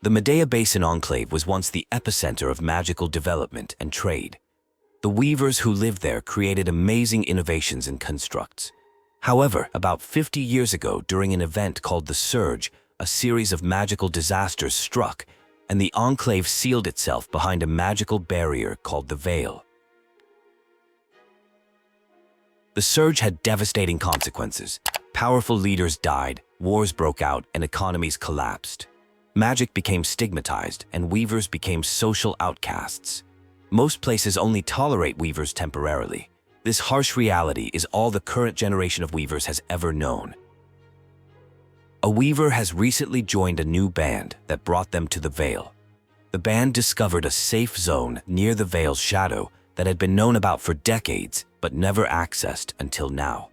The Medea Basin Enclave was once the epicenter of magical development and trade. The weavers who lived there created amazing innovations and constructs. However, about 50 years ago, during an event called the Surge, a series of magical disasters struck, and the Enclave sealed itself behind a magical barrier called the Veil. The Surge had devastating consequences. Powerful leaders died, wars broke out, and economies collapsed. Magic became stigmatized, and weavers became social outcasts. Most places only tolerate weavers temporarily. This harsh reality is all the current generation of weavers has ever known. A weaver has recently joined a new band that brought them to the Veil. The band discovered a safe zone near the Veil's shadow that had been known about for decades but never accessed until now.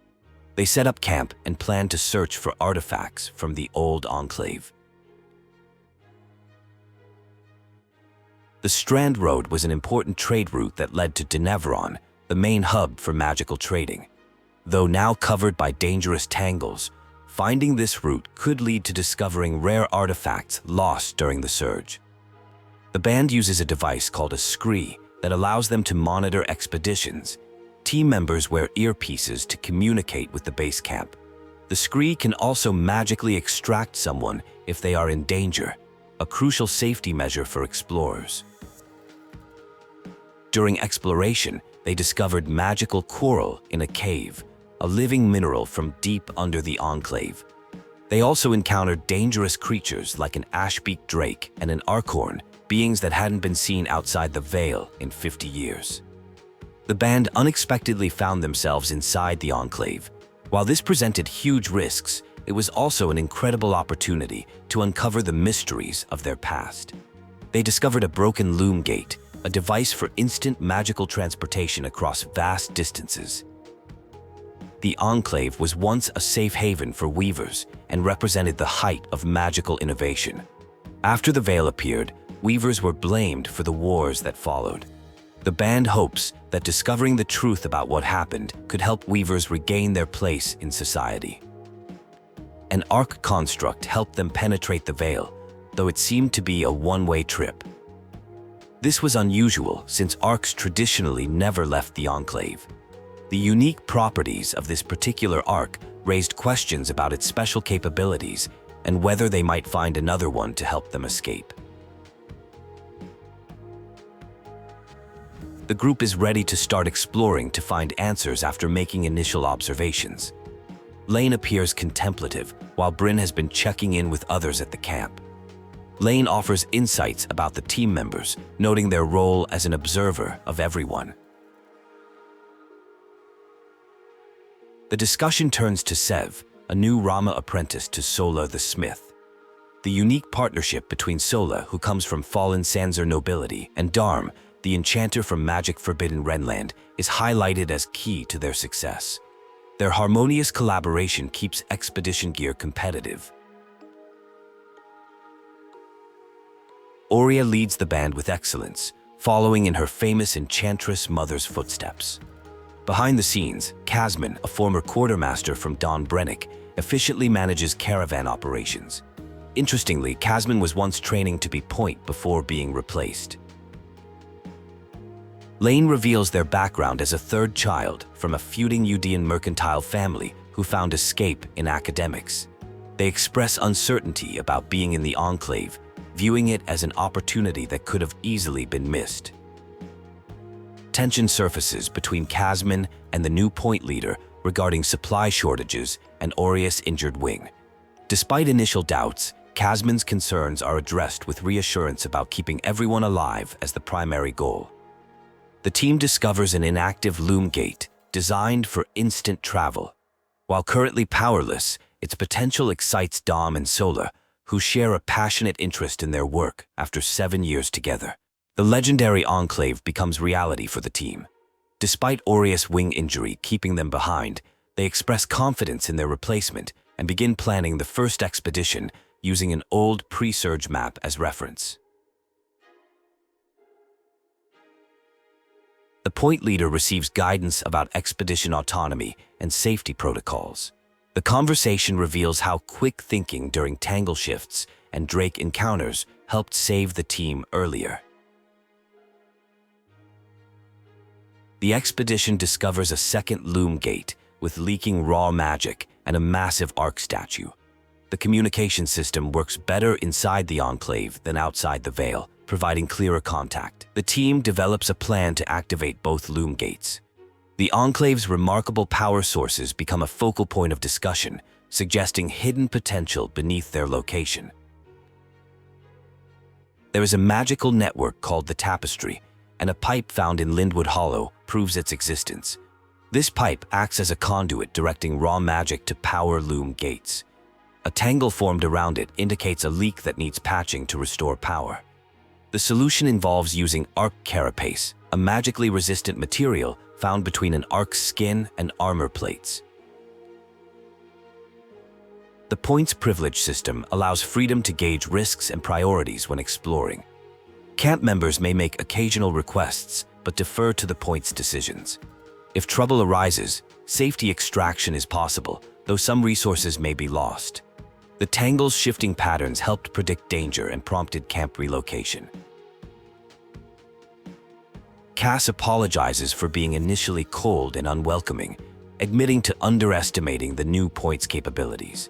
They set up camp and planned to search for artifacts from the old Enclave. The Strand Road was an important trade route that led to Denevron, the main hub for magical trading. Though now covered by dangerous tangles, finding this route could lead to discovering rare artifacts lost during the Surge. The band uses a device called a scree that allows them to monitor expeditions. Team members wear earpieces to communicate with the base camp. The scree can also magically extract someone if they are in danger, a crucial safety measure for explorers. During exploration, they discovered magical coral in a cave, a living mineral from deep under the Enclave. They also encountered dangerous creatures like an ash-beaked drake and an archorn, beings that hadn't been seen outside the Veil in 50 years. The band unexpectedly found themselves inside the Enclave. While this presented huge risks, it was also an incredible opportunity to uncover the mysteries of their past. They discovered a broken Loom gate, a device for instant magical transportation across vast distances. The Enclave was once a safe haven for weavers and represented the height of magical innovation. After the Veil appeared, weavers were blamed for the wars that followed. The band hopes that discovering the truth about what happened could help weavers regain their place in society. An arc construct helped them penetrate the Veil, though it seemed to be a one-way trip. This was unusual since arcs traditionally never left the Enclave. The unique properties of this particular arc raised questions about its special capabilities and whether they might find another one to help them escape. The group is ready to start exploring to find answers after making initial observations. Lane appears contemplative, while Brynn has been checking in with others at the camp. Lane offers insights about the team members, noting their role as an observer of everyone. The discussion turns to Sev, a new Rama apprentice to Sola the Smith. The unique partnership between Sola, who comes from fallen Sanzer nobility, and Darm, the enchanter from magic forbidden Renland, is highlighted as key to their success. Their harmonious collaboration keeps expedition gear competitive. Aurea leads the band with excellence, following in her famous enchantress mother's footsteps. Behind the scenes, Casman, a former quartermaster from Don Brennick, efficiently manages caravan operations. Interestingly, Casman was once training to be point before being replaced. Lane reveals their background as a third child from a feuding Udean mercantile family who found escape in academics. They express uncertainty about being in the Enclave, viewing it as an opportunity that could have easily been missed. Tension surfaces between Casman and the new point leader regarding supply shortages and Aurea's injured wing. Despite initial doubts, Casman's concerns are addressed with reassurance about keeping everyone alive as the primary goal. The team discovers an inactive Loom gate designed for instant travel. While currently powerless, its potential excites Dom and Sola, who share a passionate interest in their work after 7 years together. The legendary Enclave becomes reality for the team. Despite Aurea's wing injury keeping them behind, they express confidence in their replacement and begin planning the first expedition using an old pre-surge map as reference. The point leader receives guidance about expedition autonomy and safety protocols. The conversation reveals how quick thinking during tangle shifts and Drake encounters helped save the team earlier. The expedition discovers a second Loom gate with leaking raw magic and a massive arc statue. The communication system works better inside the Enclave than outside the Veil, providing clearer contact. The team develops a plan to activate both Loom gates. The Enclave's remarkable power sources become a focal point of discussion, suggesting hidden potential beneath their location. There is a magical network called the Tapestry, and a pipe found in Lindwood Hollow proves its existence. This pipe acts as a conduit directing raw magic to power Loom gates. A tangle formed around it indicates a leak that needs patching to restore power. The solution involves using arc carapace, a magically resistant material found between an arc's skin and armor plates. The points privilege system allows freedom to gauge risks and priorities when exploring. Camp members may make occasional requests, but defer to the points decisions. If trouble arises, safety extraction is possible, though some resources may be lost. The tangles' shifting patterns helped predict danger and prompted camp relocation. Cass apologizes for being initially cold and unwelcoming, admitting to underestimating the new point's capabilities.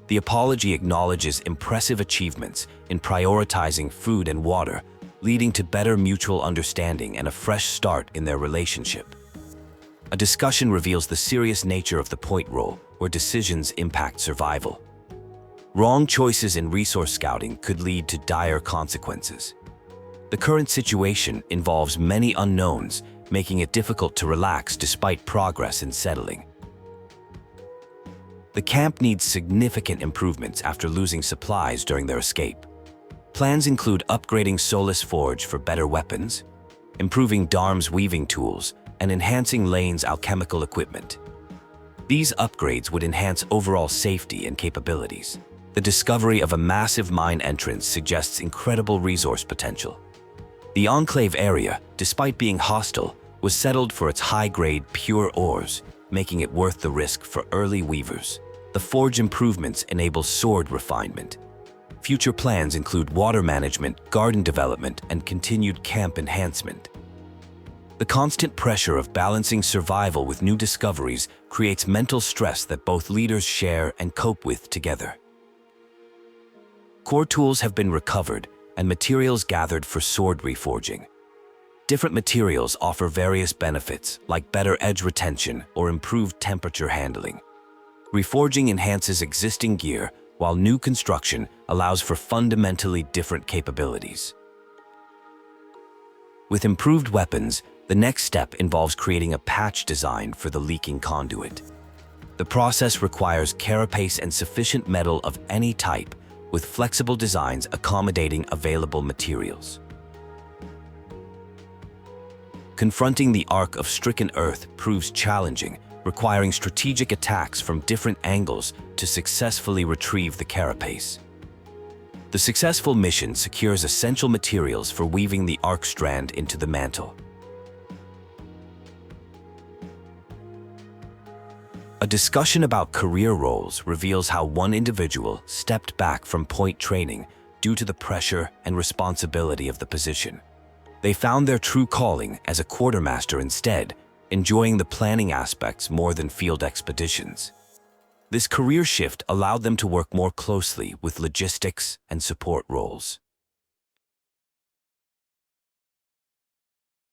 The apology acknowledges impressive achievements in prioritizing food and water, leading to better mutual understanding and a fresh start in their relationship. A discussion reveals the serious nature of the point role, where decisions impact survival. Wrong choices in resource scouting could lead to dire consequences. The current situation involves many unknowns, making it difficult to relax despite progress in settling. The camp needs significant improvements after losing supplies during their escape. Plans include upgrading Solus Forge for better weapons, improving Darm's weaving tools, and enhancing Lane's alchemical equipment. These upgrades would enhance overall safety and capabilities. The discovery of a massive mine entrance suggests incredible resource potential. The Enclave area, despite being hostile, was settled for its high-grade pure ores, making it worth the risk for early weavers. The forge improvements enable sword refinement. Future plans include water management, garden development, and continued camp enhancement. The constant pressure of balancing survival with new discoveries creates mental stress that both leaders share and cope with together. Core tools have been recovered and materials gathered for sword reforging. Different materials offer various benefits, like better edge retention or improved temperature handling. Reforging enhances existing gear, while new construction allows for fundamentally different capabilities. With improved weapons, the next step involves creating a patch design for the leaking conduit. The process requires carapace and sufficient metal of any type, with flexible designs accommodating available materials. Confronting the arc of stricken earth proves challenging, requiring strategic attacks from different angles to successfully retrieve the carapace. The successful mission secures essential materials for weaving the arc strand into the mantle. A discussion about career roles reveals how one individual stepped back from point training due to the pressure and responsibility of the position. They found their true calling as a quartermaster instead, enjoying the planning aspects more than field expeditions. This career shift allowed them to work more closely with logistics and support roles.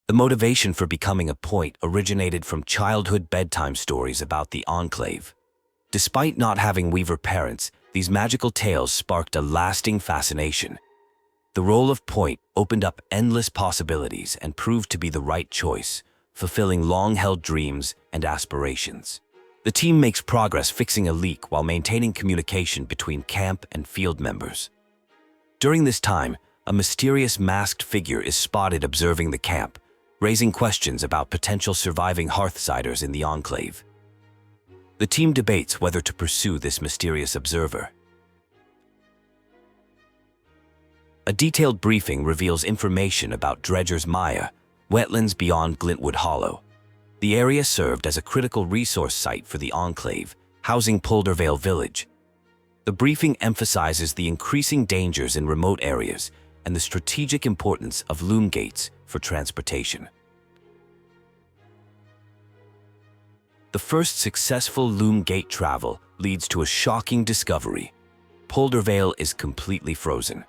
The motivation for becoming a point originated from childhood bedtime stories about the Enclave. Despite not having Weaver parents, these magical tales sparked a lasting fascination. The role of point opened up endless possibilities and proved to be the right choice, fulfilling long-held dreams and aspirations. The team makes progress fixing a leak while maintaining communication between camp and field members. During this time, a mysterious masked figure is spotted observing the camp, raising questions about potential surviving Hearthsiders in the Enclave. The team debates whether to pursue this mysterious observer. A detailed briefing reveals information about Dredger's Maya, wetlands beyond Glintwood Hollow. The area served as a critical resource site for the Enclave, housing Poldervale village. The briefing emphasizes the increasing dangers in remote areas, and the strategic importance of Loom gates for transportation. The first successful Loom gate travel leads to a shocking discovery. Poldervale is completely frozen.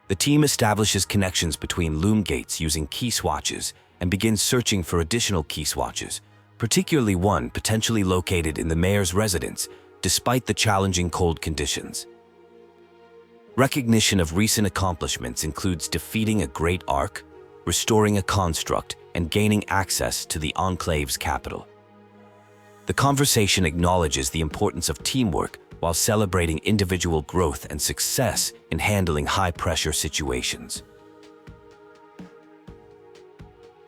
The team establishes connections between Loom gates using key swatches and begins searching for additional key swatches, particularly one potentially located in the mayor's residence, despite the challenging cold conditions. Recognition of recent accomplishments includes defeating a great arc, restoring a construct, and gaining access to the Enclave's capital. The conversation acknowledges the importance of teamwork while celebrating individual growth and success in handling high-pressure situations.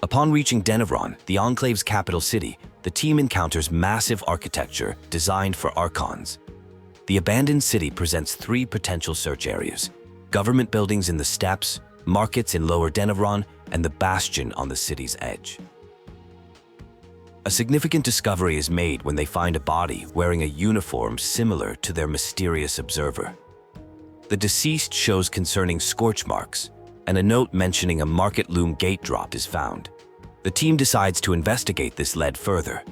Upon reaching Denevron, the Enclave's capital city, the team encounters massive architecture designed for archons. The abandoned city presents 3 potential search areas: government buildings in the steppes, markets in Lower Denevron, and the bastion on the city's edge. A significant discovery is made when they find a body wearing a uniform similar to their mysterious observer. The deceased shows concerning scorch marks, and a note mentioning a market loom gate drop is found. The team decides to investigate this lead further.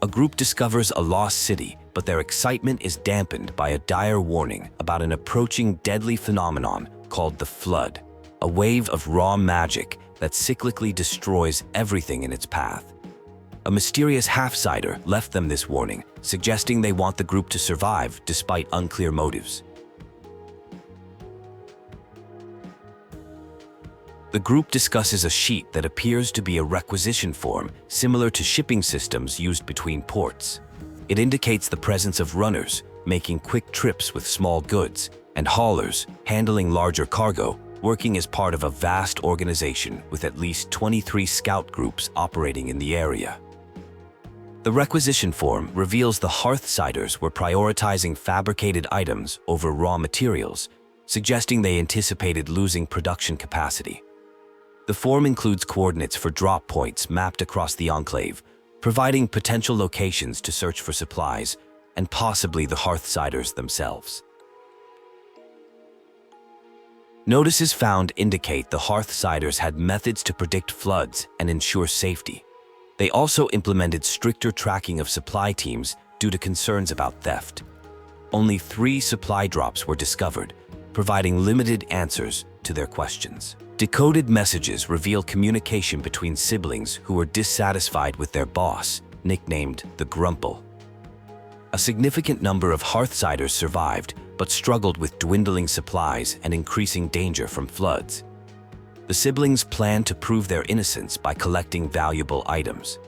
A group discovers a lost city, but their excitement is dampened by a dire warning about an approaching deadly phenomenon called the Flood, a wave of raw magic that cyclically destroys everything in its path. A mysterious half-sider left them this warning, suggesting they want the group to survive despite unclear motives. The group discusses a sheet that appears to be a requisition form similar to shipping systems used between ports. It indicates the presence of runners making quick trips with small goods and haulers handling larger cargo, working as part of a vast organization with at least 23 scout groups operating in the area. The requisition form reveals the Hearthsiders were prioritizing fabricated items over raw materials, suggesting they anticipated losing production capacity. The form includes coordinates for drop points mapped across the Enclave, providing potential locations to search for supplies, and possibly the Hearthsiders themselves. Notices found indicate the Hearthsiders had methods to predict floods and ensure safety. They also implemented stricter tracking of supply teams due to concerns about theft. Only 3 supply drops were discovered, providing limited answers to their questions. Decoded messages reveal communication between siblings who were dissatisfied with their boss, nicknamed the Grumple. A significant number of Hearthsiders survived, but struggled with dwindling supplies and increasing danger from floods. The siblings planned to prove their innocence by collecting valuable items.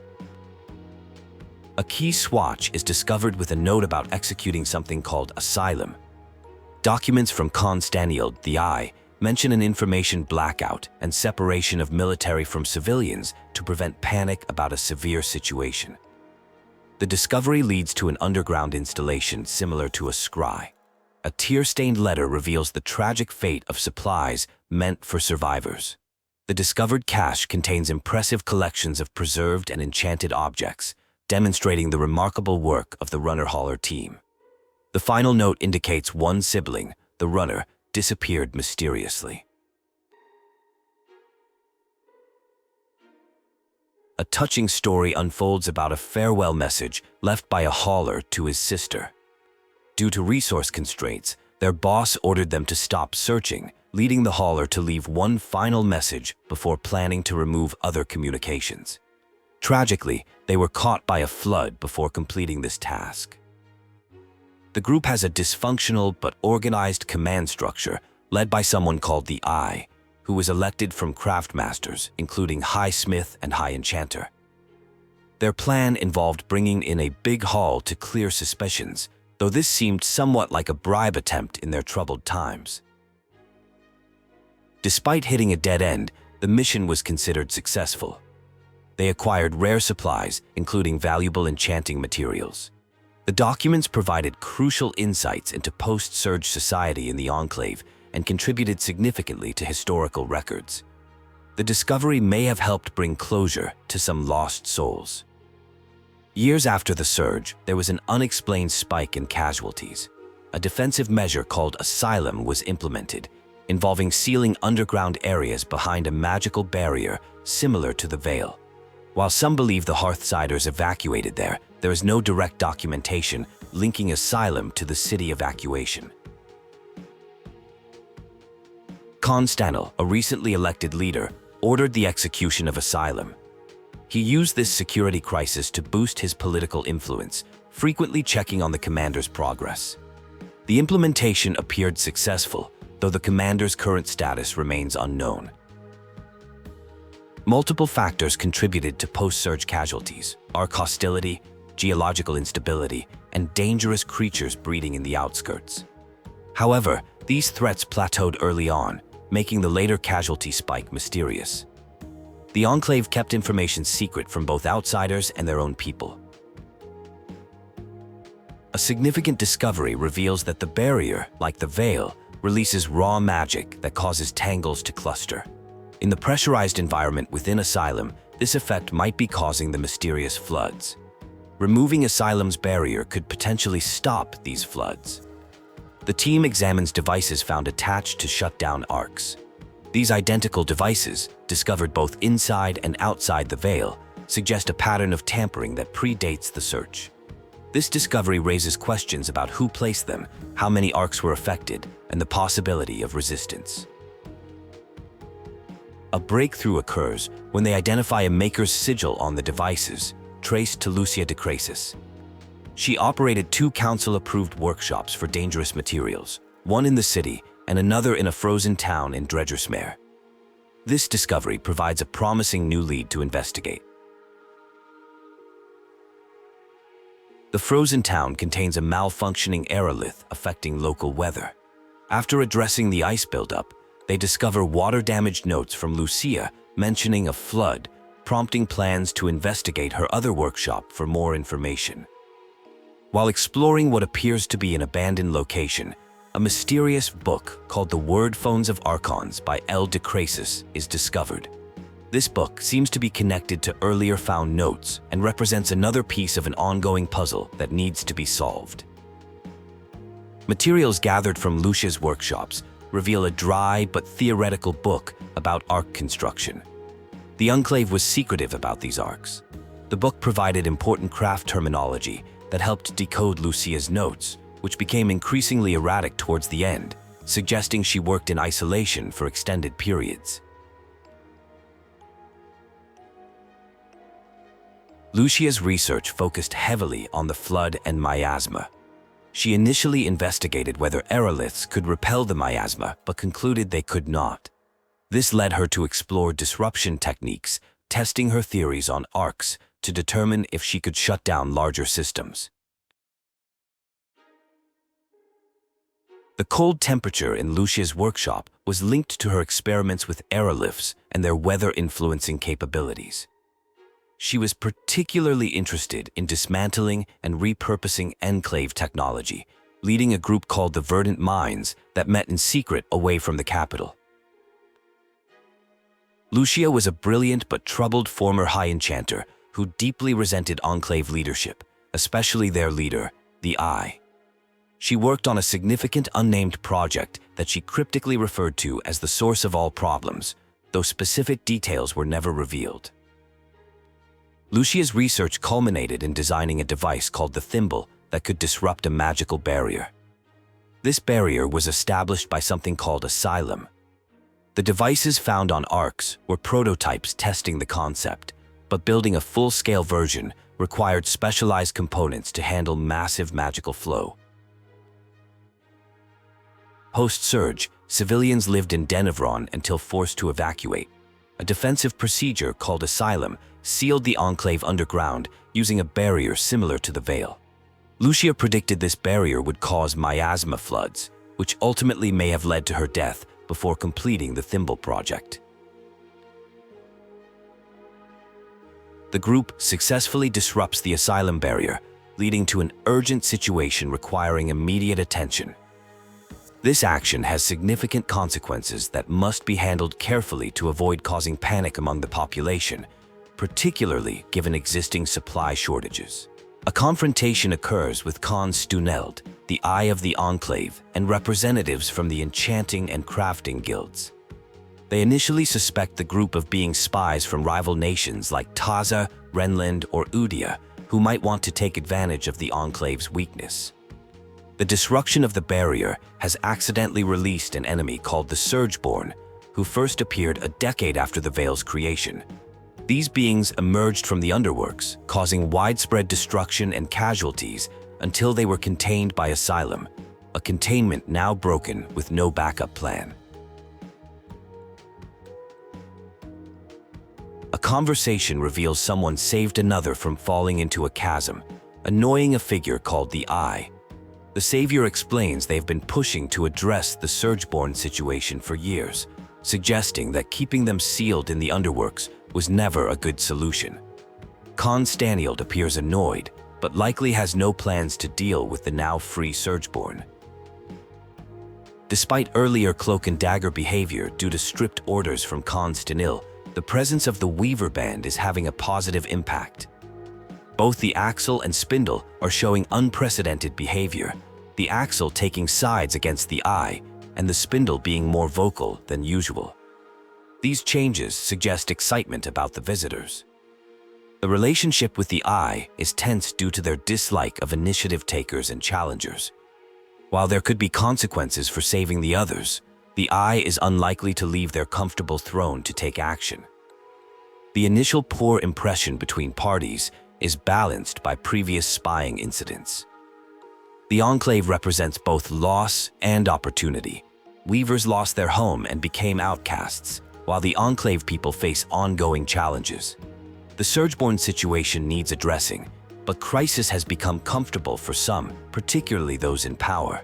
A key swatch is discovered with a note about executing something called Asylum. Documents from Constantinople, the Eye, mention an information blackout and separation of military from civilians to prevent panic about a severe situation. The discovery leads to an underground installation similar to a scry. A tear-stained letter reveals the tragic fate of supplies meant for survivors. The discovered cache contains impressive collections of preserved and enchanted objects, demonstrating the remarkable work of the runner-hauler team. The final note indicates one sibling, the runner, disappeared mysteriously. A touching story unfolds about a farewell message left by a hauler to his sister. Due to resource constraints, their boss ordered them to stop searching, leading the hauler to leave one final message before planning to remove other communications. Tragically, they were caught by a flood before completing this task. The group has a dysfunctional but organized command structure led by someone called the Eye, who was elected from craftmasters, including High Smith and High Enchanter. Their plan involved bringing in a big haul to clear suspicions, though this seemed somewhat like a bribe attempt in their troubled times. Despite hitting a dead end, the mission was considered successful. They acquired rare supplies, including valuable enchanting materials. The documents provided crucial insights into post-Surge society in the Enclave and contributed significantly to historical records. The discovery may have helped bring closure to some lost souls. Years after the Surge, there was an unexplained spike in casualties. a defensive measure called asylum was implemented, involving sealing underground areas behind a magical barrier similar to the Veil. While some believe the Hearthsiders evacuated there, there is no direct documentation linking asylum to the city evacuation. Constantine, a recently elected leader, ordered the execution of asylum. He used this security crisis to boost his political influence, frequently checking on the commander's progress. The implementation appeared successful, though the commander's current status remains unknown. Multiple factors contributed to post-surge casualties: arc hostility, geological instability, and dangerous creatures breeding in the outskirts. However, these threats plateaued early on, making the later casualty spike mysterious. The Enclave kept information secret from both outsiders and their own people. A significant discovery reveals that the barrier, like the Veil, releases raw magic that causes tangles to cluster. In the pressurized environment within Asylum, this effect might be causing the mysterious floods. Removing Asylum's barrier could potentially stop these floods. The team examines devices found attached to shut down arcs. These identical devices, discovered both inside and outside the Veil, suggest a pattern of tampering that predates the search. This discovery raises questions about who placed them, how many arcs were affected, and the possibility of resistance. A breakthrough occurs when they identify a maker's sigil on the devices, traced to Lucia de Crasis. She operated 2 council-approved workshops for dangerous materials, one in the city and another in a frozen town in Dredgersmere. This discovery provides a promising new lead to investigate. The frozen town contains a malfunctioning aerolith affecting local weather. After addressing the ice buildup, they discover water-damaged notes from Lucia mentioning a flood, prompting plans to investigate her other workshop for more information. While exploring what appears to be an abandoned location, a mysterious book called The Word Phones of Archons by L. de Crasis is discovered. This book seems to be connected to earlier found notes and represents another piece of an ongoing puzzle that needs to be solved. Materials gathered from Lucia's workshops reveal a dry but theoretical book about arc construction. The Enclave was secretive about these arcs. The book provided important craft terminology that helped decode Lucia's notes, which became increasingly erratic towards the end, suggesting she worked in isolation for extended periods. Lucia's research focused heavily on the flood and miasma. She initially investigated whether aeroliths could repel the miasma, but concluded they could not. This led her to explore disruption techniques, testing her theories on arcs to determine if she could shut down larger systems. The cold temperature in Lucia's workshop was linked to her experiments with aeroliths and their weather-influencing capabilities. She was particularly interested in dismantling and repurposing Enclave technology, leading a group called the Verdant Minds that met in secret away from the capital. Lucia was a brilliant but troubled former High Enchanter who deeply resented Enclave leadership, especially their leader, the Eye. She worked on a significant unnamed project that she cryptically referred to as the source of all problems, though specific details were never revealed. Lucia's research culminated in designing a device called the Thimble that could disrupt a magical barrier. This barrier was established by something called Asylum. The devices found on arcs were prototypes testing the concept, but building a full-scale version required specialized components to handle massive magical flow. Post-surge, civilians lived in Denevron until forced to evacuate. A defensive procedure called Asylum sealed the Enclave underground using a barrier similar to the Veil. Lucia predicted this barrier would cause miasma floods, which ultimately may have led to her death before completing the Thimble project. The group successfully disrupts the Asylum barrier, leading to an urgent situation requiring immediate attention. This action has significant consequences that must be handled carefully to avoid causing panic among the population, particularly given existing supply shortages. A confrontation occurs with Khan Stuneld, the Eye of the Enclave, and representatives from the enchanting and crafting guilds. They initially suspect the group of being spies from rival nations like Taza, Renland, or Udia, who might want to take advantage of the Enclave's weakness. The disruption of the barrier has accidentally released an enemy called the Surgeborn, who first appeared a decade after the Veil's creation. These beings emerged from the underworks, causing widespread destruction and casualties until they were contained by Asylum, a containment now broken with no backup plan. A conversation reveals someone saved another from falling into a chasm, annoying a figure called the Eye. The savior explains they've been pushing to address the Surgeborn situation for years, suggesting that keeping them sealed in the underworks was never a good solution. Constanield appears annoyed, but likely has no plans to deal with the now free Surgeborn. Despite earlier cloak and dagger behavior due to strict orders from Constanil, the presence of the Weaver Band is having a positive impact. Both the Axle and Spindle are showing unprecedented behavior, the Axle taking sides against the Eye, and the Spindle being more vocal than usual. These changes suggest excitement about the visitors. The relationship with the Eye is tense due to their dislike of initiative takers and challengers. While there could be consequences for saving the others, the Eye is unlikely to leave their comfortable throne to take action. The initial poor impression between parties is balanced by previous spying incidents. The Enclave represents both loss and opportunity. Weavers lost their home and became outcasts, while the Enclave people face ongoing challenges. The Surgeborn situation needs addressing, but crisis has become comfortable for some, particularly those in power.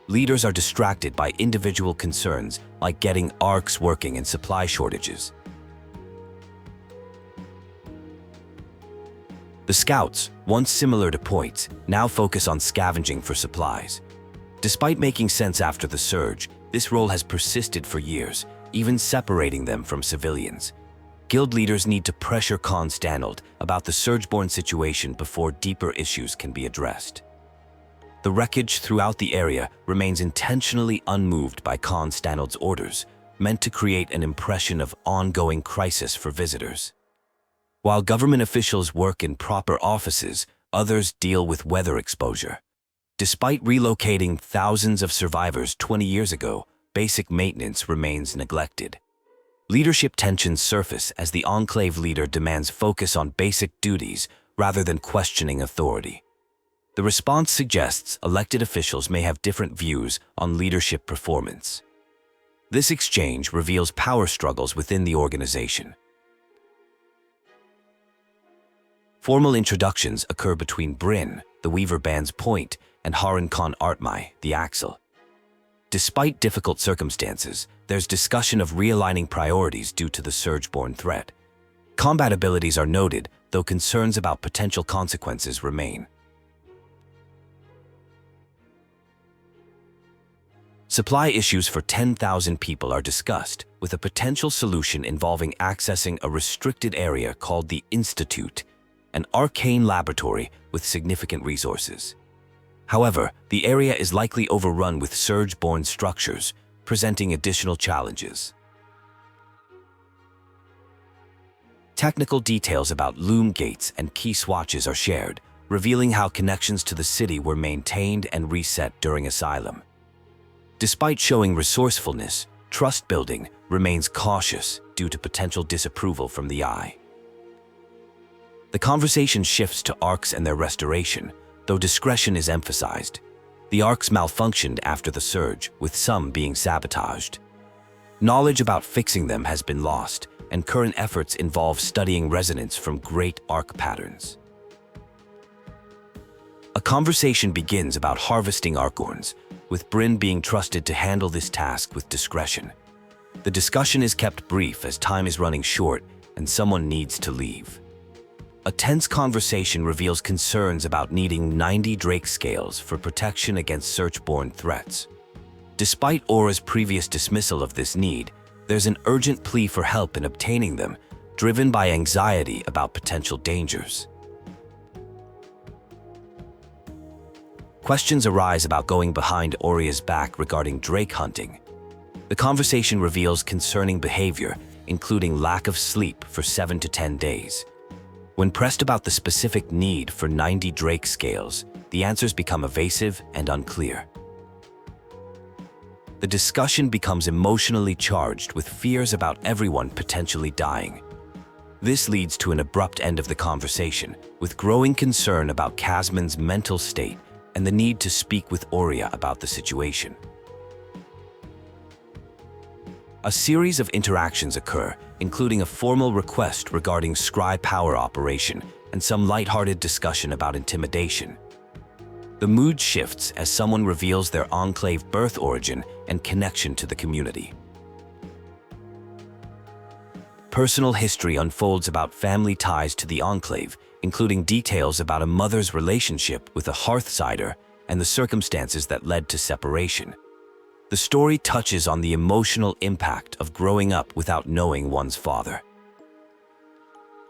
Leaders are distracted by individual concerns like getting arcs working and supply shortages. The Scouts, once similar to Points, now focus on scavenging for supplies. Despite making sense after the Surge, this role has persisted for years, even separating them from civilians. Guild leaders need to pressure Constanild about the Surgeborn situation before deeper issues can be addressed. The wreckage throughout the area remains intentionally unmoved by Constanild's orders, meant to create an impression of ongoing crisis for visitors. While government officials work in proper offices, others deal with weather exposure. Despite relocating thousands of survivors 20 years ago, basic maintenance remains neglected. Leadership tensions surface as the Enclave leader demands focus on basic duties rather than questioning authority. The response suggests elected officials may have different views on leadership performance. This exchange reveals power struggles within the organization. Formal introductions occur between Brynn, the Weaver Band's Point, and Haran Khan Artmai, the Axle. Despite difficult circumstances, there's discussion of realigning priorities due to the Surgeborn threat. Combat abilities are noted, though concerns about potential consequences remain. Supply issues for 10,000 people are discussed, with a potential solution involving accessing a restricted area called the Institute, an arcane laboratory with significant resources. However, the area is likely overrun with Surgeborn structures, presenting additional challenges. Technical details about Loom gates and key swatches are shared, revealing how connections to the city were maintained and reset during Asylum. Despite showing resourcefulness, trust building remains cautious due to potential disapproval from the Eye. The conversation shifts to arcs and their restoration, though discretion is emphasized. The arcs malfunctioned after the Surge, with some being sabotaged. Knowledge about fixing them has been lost, and current efforts involve studying resonance from great arc patterns. A conversation begins about harvesting archorns, with Brynn being trusted to handle this task with discretion. The discussion is kept brief as time is running short and someone needs to leave. A tense conversation reveals concerns about needing 90 Drake scales for protection against Surgeborn threats. Despite Aura's previous dismissal of this need, there's an urgent plea for help in obtaining them, driven by anxiety about potential dangers. Questions arise about going behind Aurea's back regarding drake hunting. The conversation reveals concerning behavior, including lack of sleep for 7 to 10 days. When pressed about the specific need for 90 drake scales, the answers become evasive and unclear. The discussion becomes emotionally charged with fears about everyone potentially dying. This leads to an abrupt end of the conversation, with growing concern about Casman's mental state and the need to speak with Aurea about the situation. A series of interactions occur, including a formal request regarding scry power operation and some lighthearted discussion about intimidation. The mood shifts as someone reveals their Enclave birth origin and connection to the community. Personal history unfolds about family ties to the Enclave, including details about a mother's relationship with a Hearthsider and the circumstances that led to separation. The story touches on the emotional impact of growing up without knowing one's father.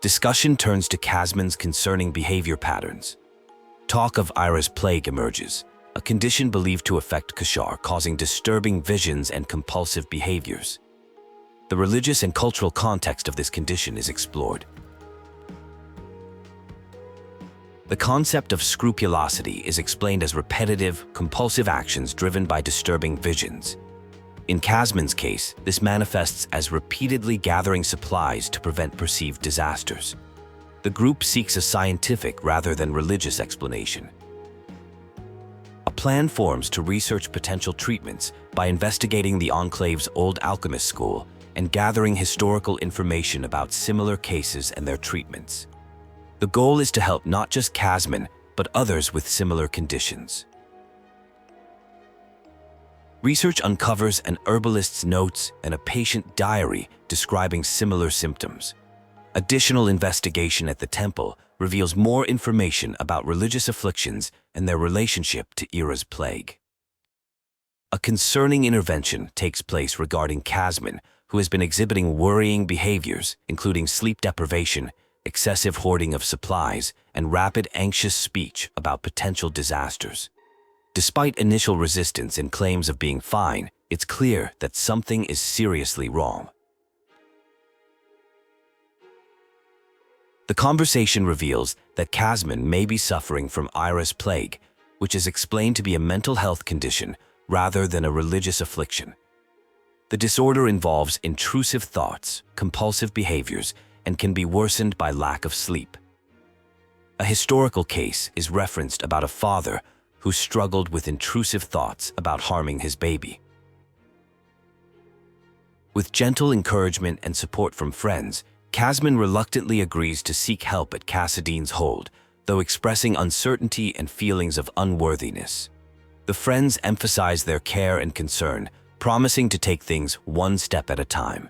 Discussion turns to Casman's concerning behavior patterns. Talk of Aura's plague emerges, a condition believed to affect Kashar, causing disturbing visions and compulsive behaviors. The religious and cultural context of this condition is explored. The concept of scrupulosity is explained as repetitive, compulsive actions driven by disturbing visions. In Casman's case, this manifests as repeatedly gathering supplies to prevent perceived disasters. The group seeks a scientific rather than religious explanation. A plan forms to research potential treatments by investigating the Enclave's old alchemist school and gathering historical information about similar cases and their treatments. The goal is to help not just Casman, but others with similar conditions. Research uncovers an herbalist's notes and a patient diary describing similar symptoms. Additional investigation at the temple reveals more information about religious afflictions and their relationship to Aura's plague. A concerning intervention takes place regarding Casman, who has been exhibiting worrying behaviors, including sleep deprivation, excessive hoarding of supplies, and rapid anxious speech about potential disasters. Despite initial resistance and claims of being fine, it's clear that something is seriously wrong. The conversation reveals that Casman may be suffering from Aura's plague, which is explained to be a mental health condition rather than a religious affliction. The disorder involves intrusive thoughts, compulsive behaviors, and can be worsened by lack of sleep. A historical case is referenced about a father who struggled with intrusive thoughts about harming his baby. With gentle encouragement and support from friends, Casman reluctantly agrees to seek help at Cassidine's hold, though expressing uncertainty and feelings of unworthiness. The friends emphasize their care and concern, promising to take things one step at a time.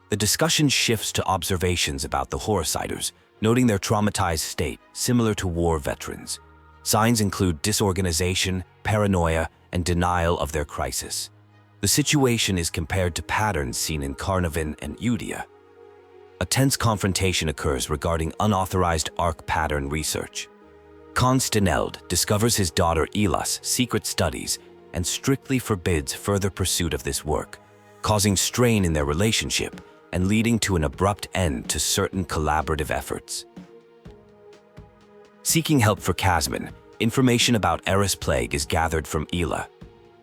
The discussion shifts to observations about the Hearthsiders, noting their traumatized state, similar to war veterans. Signs include disorganization, paranoia, and denial of their crisis. The situation is compared to patterns seen in Carnarvon and Udea. A tense confrontation occurs regarding unauthorized arc pattern research. Constaneld discovers his daughter Ela's secret studies and strictly forbids further pursuit of this work, causing strain in their relationship and leading to an abrupt end to certain collaborative efforts. Seeking help for Casman, information about Aura's plague is gathered from Ela.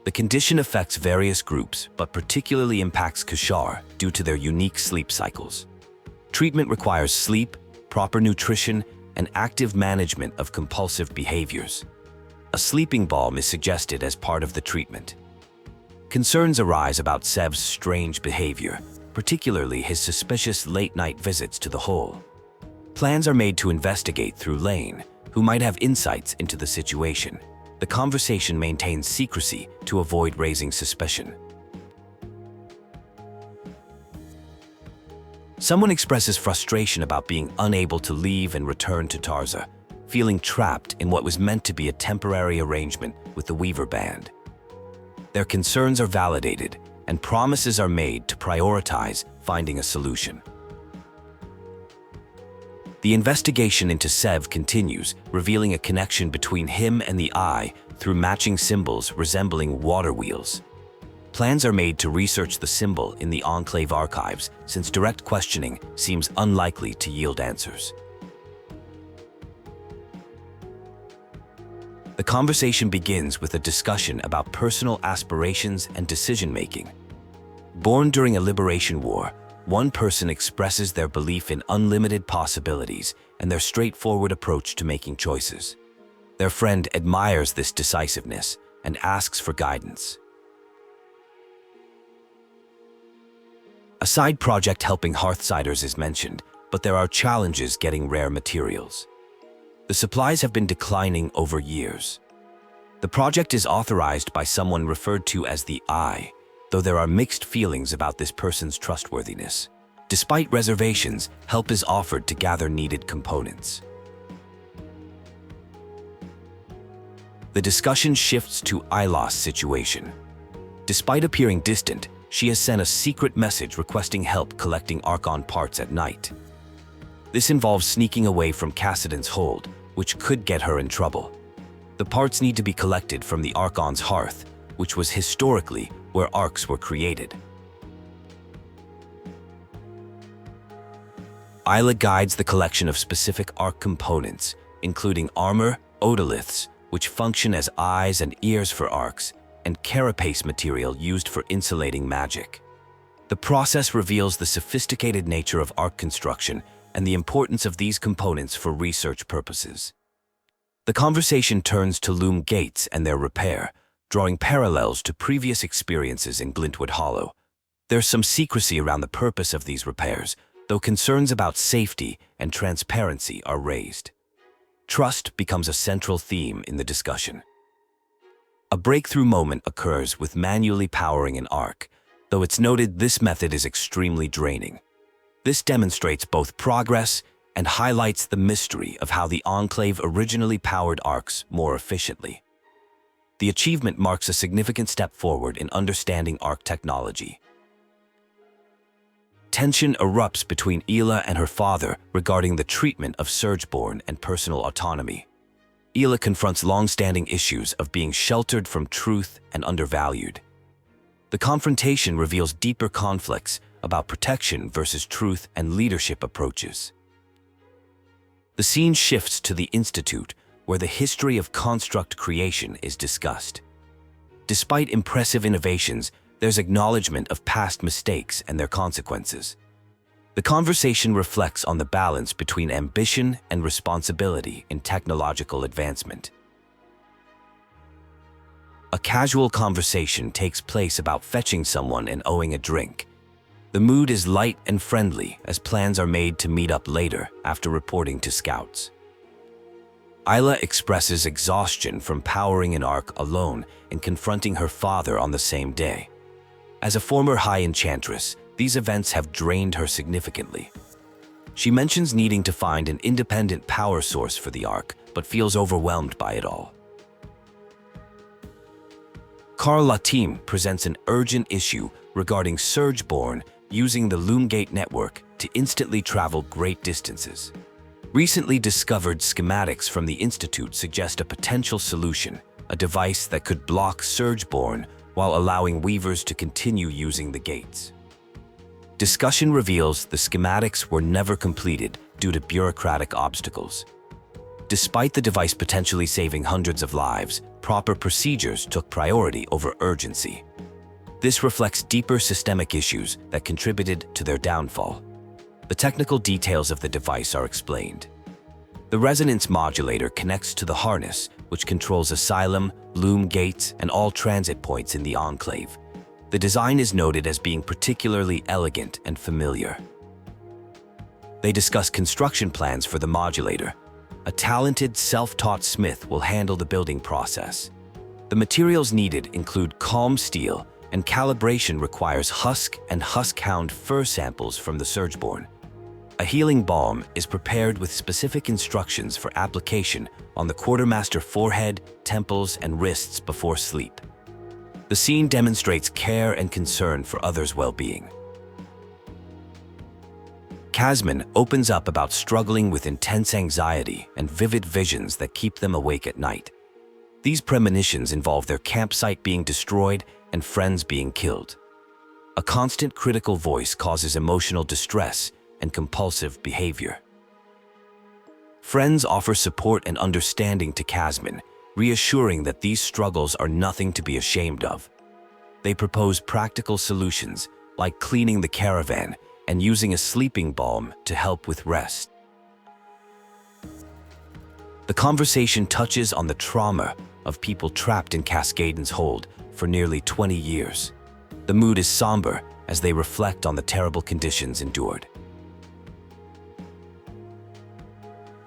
The condition affects various groups, but particularly impacts Kashar due to their unique sleep cycles. Treatment requires sleep, proper nutrition, and active management of compulsive behaviors. A sleeping balm is suggested as part of the treatment. Concerns arise about Sev's strange behavior, particularly his suspicious late-night visits to the hole. Plans are made to investigate through Lane, who might have insights into the situation. The conversation maintains secrecy to avoid raising suspicion. Someone expresses frustration about being unable to leave and return to Tarza, feeling trapped in what was meant to be a temporary arrangement with the Weaver Band. Their concerns are validated, and promises are made to prioritize finding a solution. The investigation into Sev continues, revealing a connection between him and the Eye through matching symbols resembling water wheels. Plans are made to research the symbol in the Enclave archives, since direct questioning seems unlikely to yield answers. The conversation begins with a discussion about personal aspirations and decision-making. Born during a liberation war, one person expresses their belief in unlimited possibilities and their straightforward approach to making choices. Their friend admires this decisiveness and asks for guidance. A side project helping Hearthsiders is mentioned, but there are challenges getting rare materials. The supplies have been declining over years. The project is authorized by someone referred to as the Eye, though there are mixed feelings about this person's trustworthiness. Despite reservations, help is offered to gather needed components. The discussion shifts to Ilos' situation. Despite appearing distant, she has sent a secret message requesting help collecting Archon parts at night. This involves sneaking away from Cassidon's hold, which could get her in trouble. The parts need to be collected from the Archon's hearth, which was historically where arcs were created. Isla guides the collection of specific arc components, including armor, otoliths, which function as eyes and ears for arcs, and carapace material used for insulating magic. The process reveals the sophisticated nature of arc construction and the importance of these components for research purposes. The conversation turns to Loom gates and their repair, drawing parallels to previous experiences in Glintwood Hollow. There's some secrecy around the purpose of these repairs, though concerns about safety and transparency are raised. Trust becomes a central theme in the discussion. A breakthrough moment occurs with manually powering an arc, though it's noted this method is extremely draining. This demonstrates both progress and highlights the mystery of how the Enclave originally powered arcs more efficiently. The achievement marks a significant step forward in understanding arc technology. Tension erupts between Ela and her father regarding the treatment of Surgeborn and personal autonomy. Ela confronts long-standing issues of being sheltered from truth and undervalued. The confrontation reveals deeper conflicts about protection versus truth and leadership approaches. The scene shifts to the Institute, where the history of construct creation is discussed. Despite impressive innovations, there's acknowledgement of past mistakes and their consequences. The conversation reflects on the balance between ambition and responsibility in technological advancement. A casual conversation takes place about fetching someone and owing a drink. The mood is light and friendly as plans are made to meet up later after reporting to scouts. Isla expresses exhaustion from powering an arc alone and confronting her father on the same day. As a former High Enchantress, these events have drained her significantly. She mentions needing to find an independent power source for the arc, but feels overwhelmed by it all. Latim presents an urgent issue regarding Surgeborn using the Loom Gate network to instantly travel great distances. Recently discovered schematics from the Institute suggest a potential solution, a device that could block Surgeborn while allowing weavers to continue using the gates. Discussion reveals the schematics were never completed due to bureaucratic obstacles. Despite the device potentially saving hundreds of lives, proper procedures took priority over urgency. This reflects deeper systemic issues that contributed to their downfall. The technical details of the device are explained. The resonance modulator connects to the harness, which controls Asylum, Loom gates, and all transit points in the Enclave. The design is noted as being particularly elegant and familiar. They discuss construction plans for the modulator. A talented, self-taught smith will handle the building process. The materials needed include calm steel, and calibration requires husk and huskhound fur samples from the Surgeborn. A healing balm is prepared with specific instructions for application on the quartermaster forehead, temples, and wrists before sleep. The scene demonstrates care and concern for others' well-being. Casman opens up about struggling with intense anxiety and vivid visions that keep them awake at night. These premonitions involve their campsite being destroyed and friends being killed. A constant critical voice causes emotional distress and compulsive behavior. Friends offer support and understanding to Casman, reassuring that these struggles are nothing to be ashamed of. They propose practical solutions, like cleaning the caravan and using a sleeping balm to help with rest. The conversation touches on the trauma of people trapped in Cascaden's hold for nearly 20 years. The mood is somber as they reflect on the terrible conditions endured.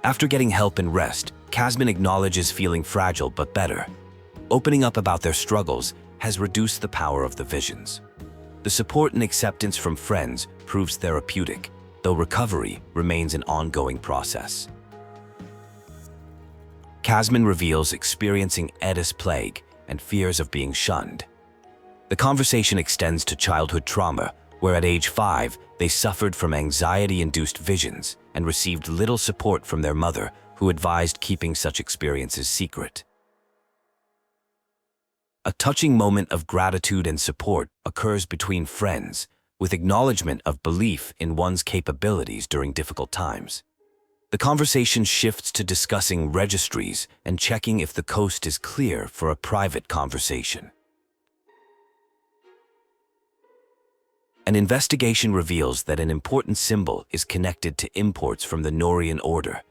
After getting help and rest, Casman acknowledges feeling fragile but better. Opening up about their struggles has reduced the power of the visions. The support and acceptance from friends proves therapeutic, though recovery remains an ongoing process. Casman reveals experiencing Edis plague and fears of being shunned. The conversation extends to childhood trauma, where at age 5, they suffered from anxiety-induced visions and received little support from their mother, who advised keeping such experiences secret. A touching moment of gratitude and support occurs between friends, with acknowledgement of belief in one's capabilities during difficult times. The conversation shifts to discussing registries and checking if the coast is clear for a private conversation. An investigation reveals that an important symbol is connected to imports from the Norian order.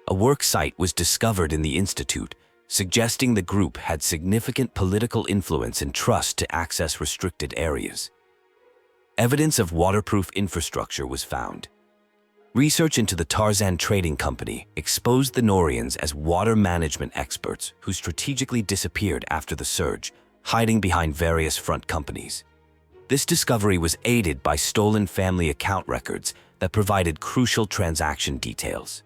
A work site was discovered in the Institute, suggesting the group had significant political influence and trust to access restricted areas. Evidence of waterproof infrastructure was found. Research into the Tarzan Trading Company exposed the Norians as water management experts who strategically disappeared after the surge, hiding behind various front companies. This discovery was aided by stolen family account records that provided crucial transaction details.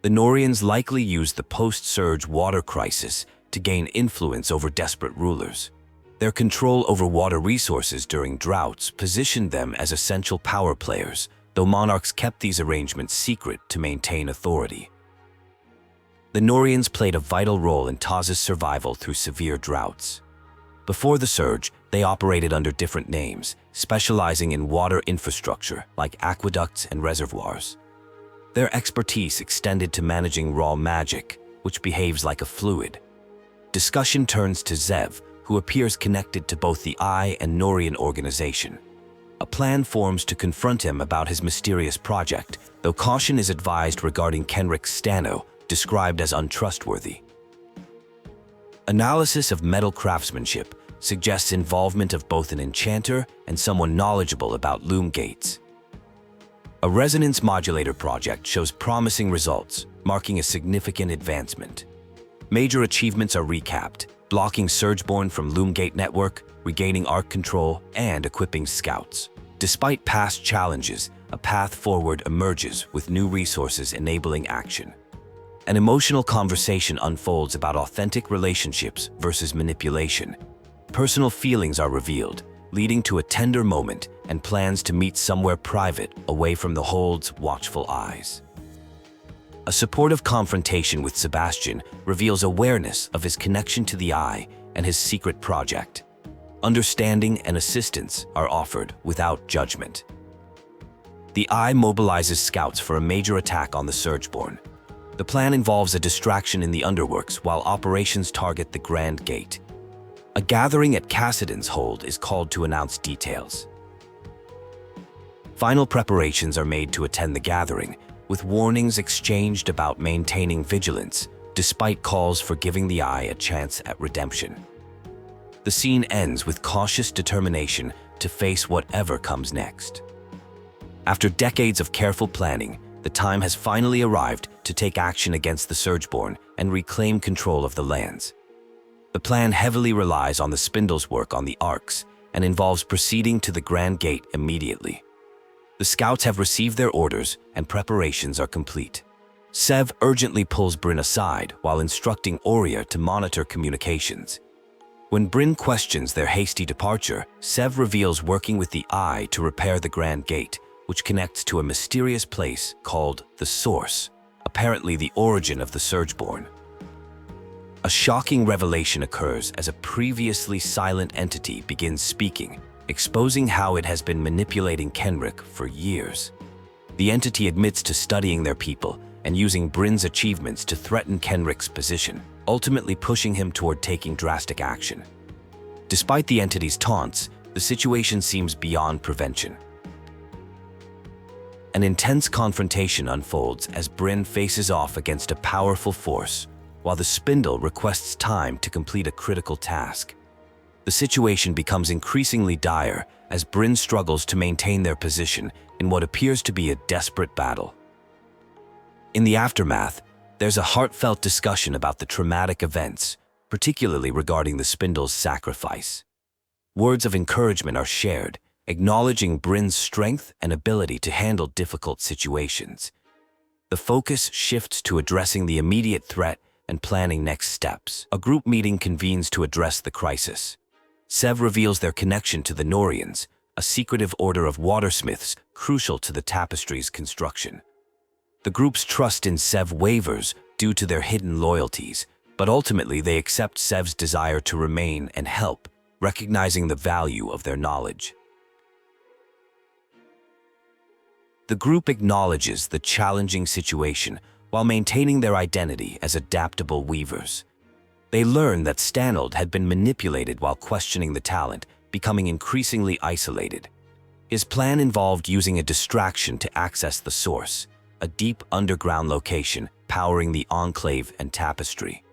The Norians likely used the post-surge water crisis to gain influence over desperate rulers. Their control over water resources during droughts positioned them as essential power players, though monarchs kept these arrangements secret to maintain authority. The Norians played a vital role in Taz's survival through severe droughts. Before the surge, they operated under different names, specializing in water infrastructure like aqueducts and reservoirs. Their expertise extended to managing raw magic, which behaves like a fluid. Discussion turns to Zev, who appears connected to both the Eye and Norian organization. A plan forms to confront him about his mysterious project, though caution is advised regarding Kenric Stano, described as untrustworthy. Analysis of metal craftsmanship suggests involvement of both an enchanter and someone knowledgeable about Loom gates. A resonance modulator project shows promising results, marking a significant advancement. Major achievements are recapped: blocking Surgeborn from Loom gate network, regaining arc control, and equipping scouts. Despite past challenges, a path forward emerges with new resources enabling action. An emotional conversation unfolds about authentic relationships versus manipulation. Personal feelings are revealed, leading to a tender moment and plans to meet somewhere private away from the Hold's watchful eyes. A supportive confrontation with Sebastian reveals awareness of his connection to the Eye and his secret project. Understanding and assistance are offered without judgment. The Eye mobilizes scouts for a major attack on the Surgeborn. The plan involves a distraction in the underworks while operations target the Grand Gate. A gathering at Cascaden's hold is called to announce details. Final preparations are made to attend the gathering, with warnings exchanged about maintaining vigilance, despite calls for giving the Eye a chance at redemption. The scene ends with cautious determination to face whatever comes next. After decades of careful planning, the time has finally arrived to take action against the Surgeborn and reclaim control of the lands. The plan heavily relies on the Spindle's work on the arcs and involves proceeding to the Grand Gate immediately. The scouts have received their orders and preparations are complete. Sev urgently pulls Brynn aside while instructing Aurea to monitor communications. When Brynn questions their hasty departure, Sev reveals working with the Eye to repair the Grand Gate, which connects to a mysterious place called the Source, apparently the origin of the Surgeborn. A shocking revelation occurs as a previously silent entity begins speaking, exposing how it has been manipulating Kenrick for years. The entity admits to studying their people and using Brynn's achievements to threaten Kenrick's position, ultimately pushing him toward taking drastic action. Despite the entity's taunts, the situation seems beyond prevention. An intense confrontation unfolds as Brynn faces off against a powerful force, while the Spindle requests time to complete a critical task. The situation becomes increasingly dire as Brynn struggles to maintain their position in what appears to be a desperate battle. In the aftermath, there's a heartfelt discussion about the traumatic events, particularly regarding the Spindle's sacrifice. Words of encouragement are shared, acknowledging Brynn's strength and ability to handle difficult situations. The focus shifts to addressing the immediate threat and planning next steps. A group meeting convenes to address the crisis. Sev reveals their connection to the Norians, a secretive order of watersmiths crucial to the tapestry's construction. The group's trust in Sev wavers due to their hidden loyalties, but ultimately they accept Sev's desire to remain and help, recognizing the value of their knowledge. The group acknowledges the challenging situation while maintaining their identity as adaptable weavers. They learn that Stanold had been manipulated while questioning the talent, becoming increasingly isolated. His plan involved using a distraction to access the Source, a deep underground location powering the Enclave and tapestry.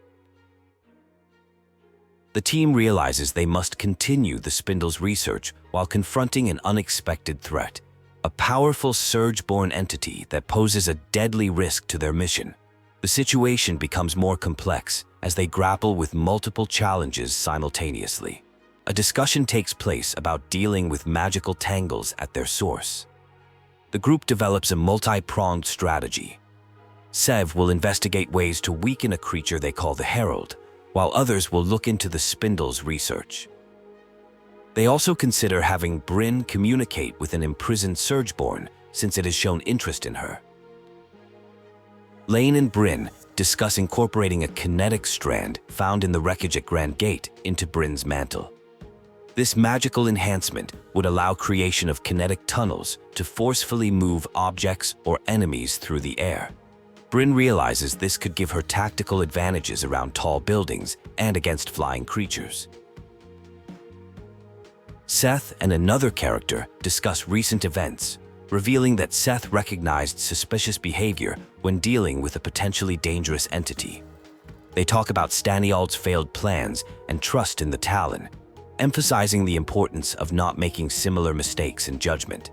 The team realizes they must continue the Spindle's research while confronting an unexpected threat, a powerful Surgeborn entity that poses a deadly risk to their mission. The situation becomes more complex as they grapple with multiple challenges simultaneously. A discussion takes place about dealing with magical tangles at their source. The group develops a multi-pronged strategy. Sev will investigate ways to weaken a creature they call the Herald, while others will look into the Spindle's research. They also consider having Brynn communicate with an imprisoned Surgeborn, since it has shown interest in her. Lane and Brynn discuss incorporating a kinetic strand found in the wreckage at Grand Gate into Brynn's mantle. This magical enhancement would allow creation of kinetic tunnels to forcefully move objects or enemies through the air. Brynn realizes this could give her tactical advantages around tall buildings and against flying creatures. Seth and another character discuss recent events, revealing that Seth recognized suspicious behavior when dealing with a potentially dangerous entity. They talk about Staniald's failed plans and trust in the Talon, emphasizing the importance of not making similar mistakes in judgment.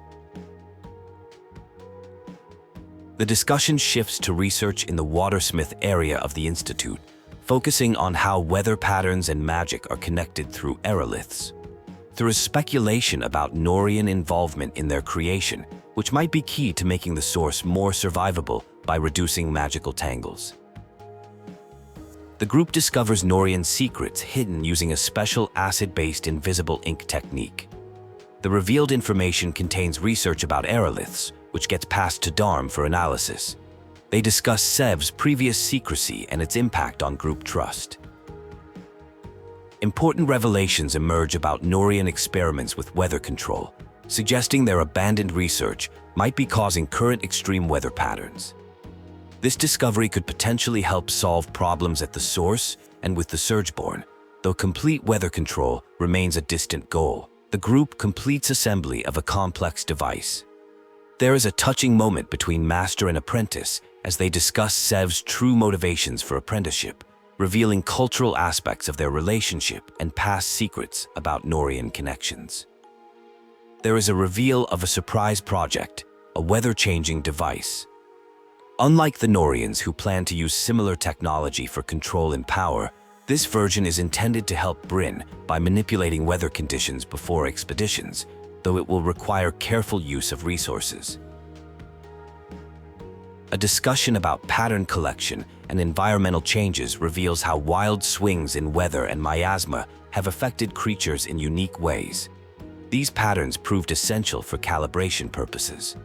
The discussion shifts to research in the watersmith area of the Institute, focusing on how weather patterns and magic are connected through aeroliths. There is speculation about Norian involvement in their creation, which might be key to making the source more survivable by reducing magical tangles. The group discovers Norian secrets hidden using a special acid-based invisible ink technique. The revealed information contains research about aeroliths, which gets passed to Darm for analysis. They discuss Sev's previous secrecy and its impact on group trust. Important revelations emerge about Norian experiments with weather control, suggesting their abandoned research might be causing current extreme weather patterns. This discovery could potentially help solve problems at the source and with the Surgeborn, though complete weather control remains a distant goal. The group completes assembly of a complex device. There is a touching moment between master and apprentice as they discuss Sev's true motivations for apprenticeship, revealing cultural aspects of their relationship and past secrets about Norian connections. There is a reveal of a surprise project, a weather-changing device. Unlike the Norians who plan to use similar technology for control and power, this version is intended to help Brynn by manipulating weather conditions before expeditions, though it will require careful use of resources. A discussion about pattern collection and environmental changes reveals how wild swings in weather and miasma have affected creatures in unique ways. These patterns proved essential for calibration purposes.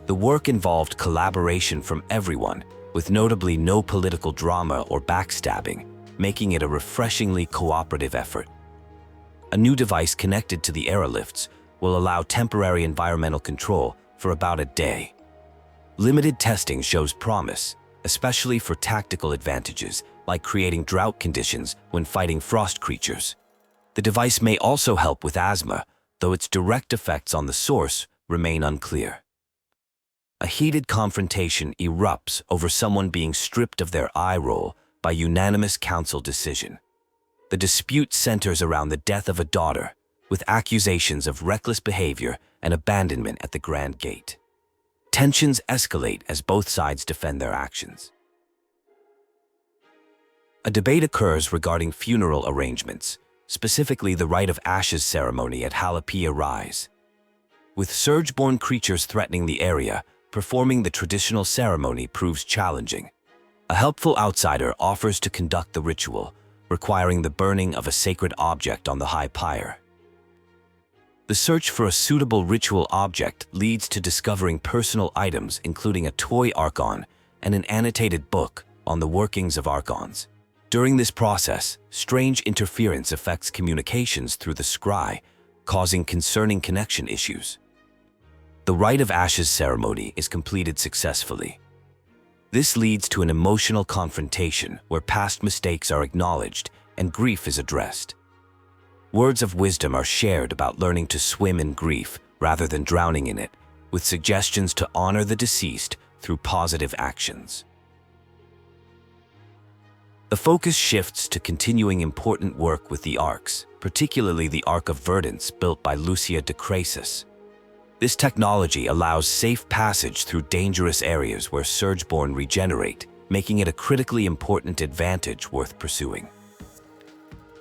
The work involved collaboration from everyone, with notably no political drama or backstabbing, making it a refreshingly cooperative effort. A new device connected to the aerolifts will allow temporary environmental control for about a day. Limited testing shows promise, especially for tactical advantages like creating drought conditions when fighting frost creatures. The device may also help with asthma, though its direct effects on the source remain unclear. A heated confrontation erupts over someone being stripped of their eye roll by unanimous council decision. The dispute centers around the death of a daughter, with accusations of reckless behavior and abandonment at the Grand Gate. Tensions escalate as both sides defend their actions. A debate occurs regarding funeral arrangements, specifically the rite of ashes ceremony at Halapia Rise. With Surgeborn creatures threatening the area, performing the traditional ceremony proves challenging. A helpful outsider offers to conduct the ritual, requiring the burning of a sacred object on the high pyre. The search for a suitable ritual object leads to discovering personal items including a toy archon and an annotated book on the workings of archons. During this process, strange interference affects communications through the scry, causing concerning connection issues. The Rite of Ashes ceremony is completed successfully. This leads to an emotional confrontation where past mistakes are acknowledged and grief is addressed. Words of wisdom are shared about learning to swim in grief rather than drowning in it, with suggestions to honor the deceased through positive actions. The focus shifts to continuing important work with the arcs, particularly the Arc of Verdance built by Lucia de Crasis. This technology allows safe passage through dangerous areas where Surgeborn regenerate, making it a critically important advantage worth pursuing.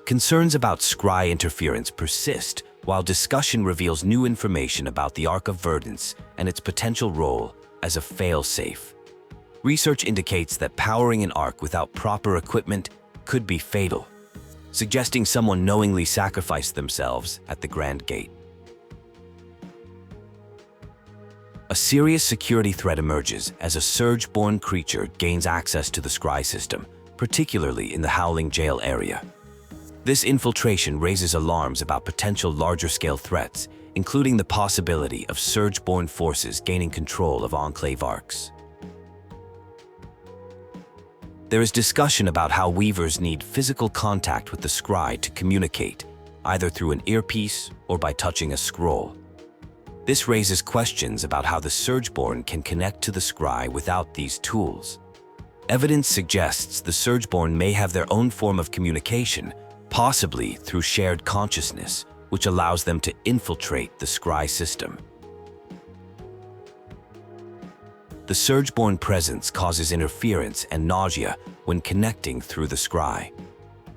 Concerns about scry interference persist, while discussion reveals new information about the Arc of Verdance and its potential role as a fail-safe. Research indicates that powering an arc without proper equipment could be fatal, suggesting someone knowingly sacrificed themselves at the Grand Gate. A serious security threat emerges as a Surgeborn creature gains access to the scry system, particularly in the Howling Jail area. This infiltration raises alarms about potential larger-scale threats, including the possibility of Surgeborn forces gaining control of Enclave arcs. There is discussion about how Weavers need physical contact with the scry to communicate, either through an earpiece or by touching a scroll. This raises questions about how the Surgeborn can connect to the scry without these tools. Evidence suggests the Surgeborn may have their own form of communication, possibly through shared consciousness, which allows them to infiltrate the scry system. The Surgeborn presence causes interference and nausea when connecting through the scry.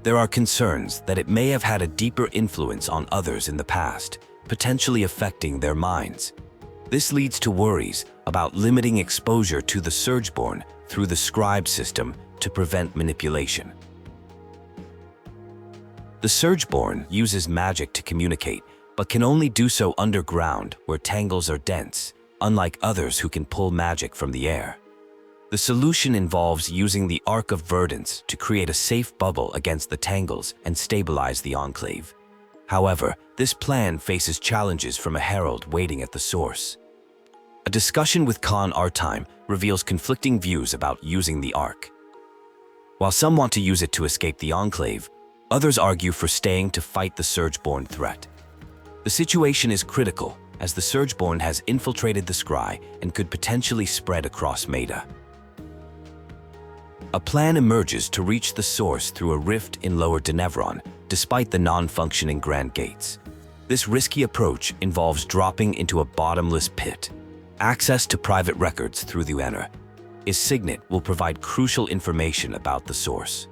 There are concerns that it may have had a deeper influence on others in the past, potentially affecting their minds. This leads to worries about limiting exposure to the Surgeborn through the scribe system to prevent manipulation. The Surgeborn uses magic to communicate, but can only do so underground where tangles are dense, unlike others who can pull magic from the air. The solution involves using the Arc of Verdance to create a safe bubble against the tangles and stabilize the Enclave. However, this plan faces challenges from a herald waiting at the source. A discussion with Khan Artime reveals conflicting views about using the Arc. While some want to use it to escape the Enclave, others argue for staying to fight the Surgeborn threat. The situation is critical, as the Surgeborn has infiltrated the scry and could potentially spread across Medea. A plan emerges to reach the source through a rift in Lower Denevron, despite the non-functioning Grand Gates. This risky approach involves dropping into a bottomless pit. Access to private records through the Uner. His signet will provide crucial information about the source.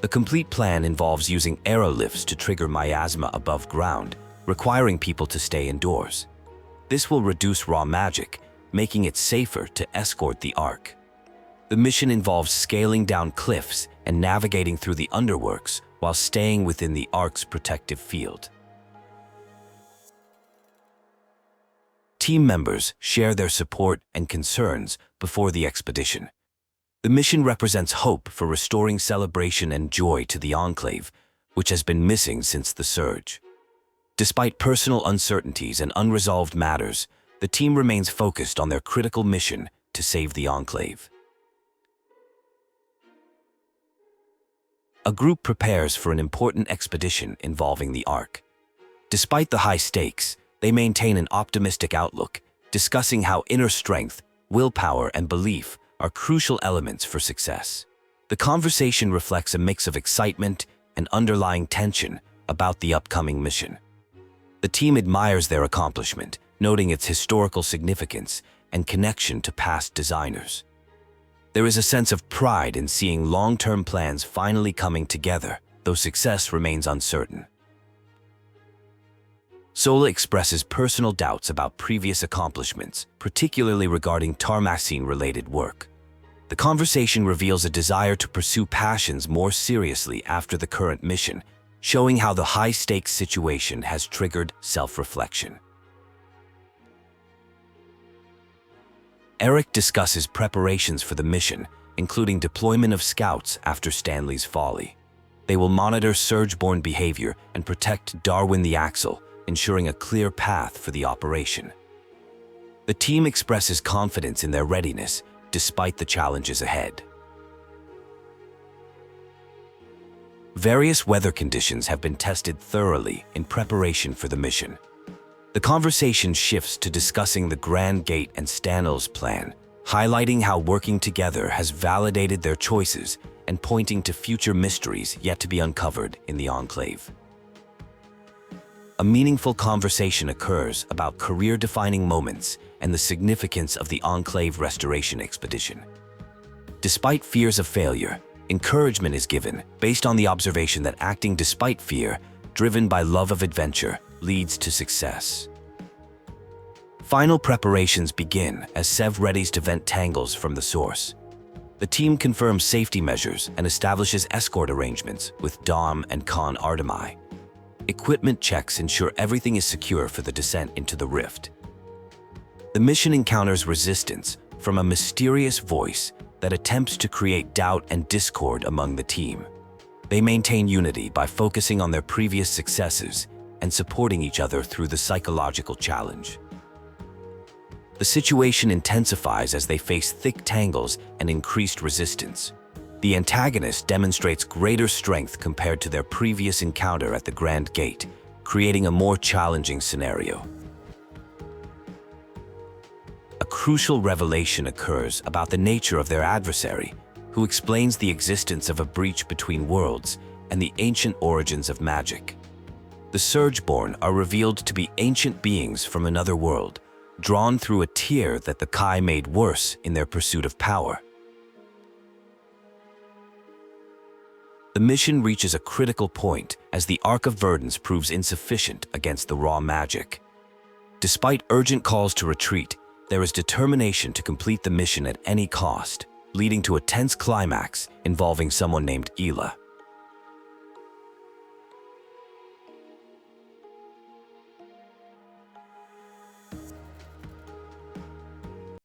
The complete plan involves using aerolifts to trigger miasma above ground, requiring people to stay indoors. This will reduce raw magic, making it safer to escort the Arc. The mission involves scaling down cliffs and navigating through the underworks while staying within the Ark's protective field. Team members share their support and concerns before the expedition. The mission represents hope for restoring celebration and joy to the Enclave, which has been missing since the Surge. Despite personal uncertainties and unresolved matters, the team remains focused on their critical mission to save the Enclave. A group prepares for an important expedition involving the Ark. Despite the high stakes, they maintain an optimistic outlook, discussing how inner strength, willpower, and belief are crucial elements for success. The conversation reflects a mix of excitement and underlying tension about the upcoming mission. The team admires their accomplishment, noting its historical significance and connection to past designers. There is a sense of pride in seeing long-term plans finally coming together, though success remains uncertain. Sola expresses personal doubts about previous accomplishments, particularly regarding Tarmasine-related work. The conversation reveals a desire to pursue passions more seriously after the current mission, showing how the high-stakes situation has triggered self-reflection. Eric discusses preparations for the mission, including deployment of scouts after Stanley's folly. They will monitor Surgeborn behavior and protect Darwin the Axle, ensuring a clear path for the operation. The team expresses confidence in their readiness, despite the challenges ahead. Various weather conditions have been tested thoroughly in preparation for the mission. The conversation shifts to discussing the Grand Gate and Stanley's plan, highlighting how working together has validated their choices and pointing to future mysteries yet to be uncovered in the Enclave. A meaningful conversation occurs about career-defining moments and the significance of the Enclave restoration expedition. Despite fears of failure, encouragement is given based on the observation that acting despite fear, driven by love of adventure, leads to success. Final preparations begin as Sev readies to vent tangles from the source. The team confirms safety measures and establishes escort arrangements with Dom and Khan Artemai. Equipment checks ensure everything is secure for the descent into the rift. The mission encounters resistance from a mysterious voice that attempts to create doubt and discord among the team. They maintain unity by focusing on their previous successes and supporting each other through the psychological challenge. The situation intensifies as they face thick tangles and increased resistance. The antagonist demonstrates greater strength compared to their previous encounter at the Grand Gate, creating a more challenging scenario. A crucial revelation occurs about the nature of their adversary, who explains the existence of a breach between worlds and the ancient origins of magic. The Surgeborn are revealed to be ancient beings from another world, drawn through a tear that the Kai made worse in their pursuit of power. The mission reaches a critical point as the Ark of Verdance proves insufficient against the raw magic. Despite urgent calls to retreat, there is determination to complete the mission at any cost, leading to a tense climax involving someone named Ela.